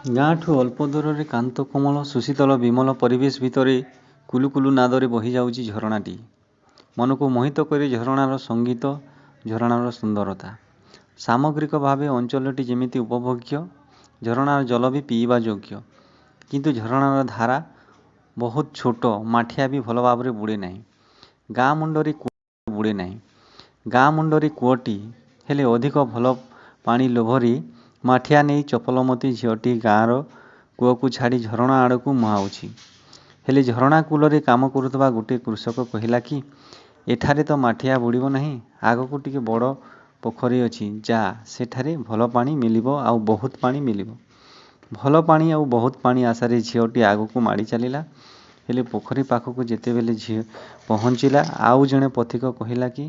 ଗାଁଠୁ ଅଳ୍ପ ଦୂରରେ କାନ୍ତ କୋମଳ ସୁଶୀତଳ ବିମଳ ପରିବେଶ ଭିତରେ କୁଲୁକୁଲୁ ନାଦରେ ବହିଯାଉଛି ଝରଣାଟି। ମନକୁ ମୋହିତ କରି ଝରଣାର ସଙ୍ଗୀତ, ଝରଣାର ସୁନ୍ଦରତା। ସାମଗ୍ରିକ ଭାବେ ଅଞ୍ଚଳଟି ଯେମିତି ଉପଭୋଗ୍ୟ, ଝରଣାର ଜଳ ବି ପିଇବା ଯୋଗ୍ୟ। କିନ୍ତୁ ଝରଣାର ଧାରା ବହୁତ ଛୋଟ, ମାଠିଆ ବି ଭଲ ଭାବରେ ବୁଡ଼େ ନାହିଁ। ଗାଁ ମୁଣ୍ଡରେ କୂଅ ବୁଡ଼େ ନାହିଁ। ଗାଁ ମୁଣ୍ଡରେ କୂଅଟି ହେଲେ ଅଧିକ ଭଲ ପାଣି ଲୋଭରେ ମାଠିଆ ନେଇ ଚପଲମତି ଝିଅଟି ଗାଁର କୂଅକୁ ଛାଡ଼ି ଝରଣା ଆଡ଼କୁ ମୁହାଁଉଛି। ହେଲେ ଝରଣା କୂଳରେ କାମ କରୁଥିବା ଗୋଟିଏ କୃଷକ କହିଲା କି, ଏଠାରେ ତ ମାଠିଆ ବୁଡ଼ିବ ନାହିଁ, ଆଗକୁ ଟିକେ ବଡ଼ ପୋଖରୀ ଅଛି, ଯା, ସେଠାରେ ଭଲ ପାଣି ମିଳିବ ଆଉ ବହୁତ ପାଣି ମିଳିବ। ଭଲ ପାଣି ଆଉ ବହୁତ ପାଣି ଆଶାରେ ଝିଅଟି ଆଗକୁ ମାଡ଼ି ଚାଲିଲା। ହେଲେ ପୋଖରୀ ପାଖକୁ ଯେତେବେଳେ ଝିଅ ପହଞ୍ଚିଲା, ଆଉ ଜଣେ ପଥିକ କହିଲା କି,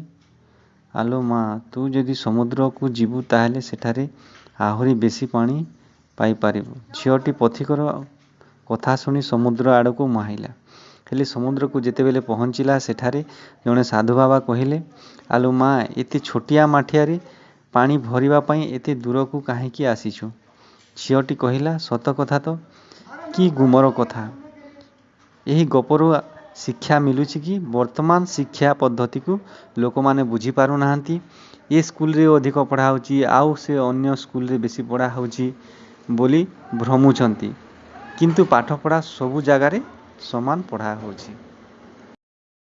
ଆଲୋ ମା, ତୁ ଯଦି ସମୁଦ୍ରକୁ ଯିବୁ ତାହେଲେ ସେଠାରେ ଆହୁରି ବେଶୀ ପାଣି ପାଇପାରିବୁ। ଝିଅଟି ପଥିକର କଥା ଶୁଣି ସମୁଦ୍ର ଆଡ଼କୁ ମୁହାଁଇଲା। ହେଲେ ସମୁଦ୍ରକୁ ଯେତେବେଳେ ପହଞ୍ଚିଲା, ସେଠାରେ ଜଣେ ସାଧୁବାବା କହିଲେ, ଆଲୋ ମା, ଏତେ ଛୋଟିଆ ମାଠିଆରେ ପାଣି ଭରିବା ପାଇଁ ଏତେ ଦୂରକୁ କାହିଁକି ଆସିଛୁ? ଝିଅଟି କହିଲା, ସତ କଥା ତ, କି ଗୁମର କଥା। ଏହି ଗପରୁ ଶିକ୍ଷା ମିଳୁଛି କି ବର୍ତ୍ତମାନ ଶିକ୍ଷା ପଦ୍ଧତିକୁ ଲୋକମାନେ ବୁଝିପାରୁନାହାନ୍ତି। ଏ ସ୍କୁଲରେ ଅଧିକ ପଢ଼ା ହେଉଛି, ଆଉ ସେ ଅନ୍ୟ ସ୍କୁଲରେ ବେଶୀ ପଢ଼ା ହେଉଛି ବୋଲି ଭ୍ରମୁଛନ୍ତି। କିନ୍ତୁ ପାଠପଢ଼ା ସବୁ ଜାଗାରେ ସମାନ ପଢ଼ା ହେଉଛି।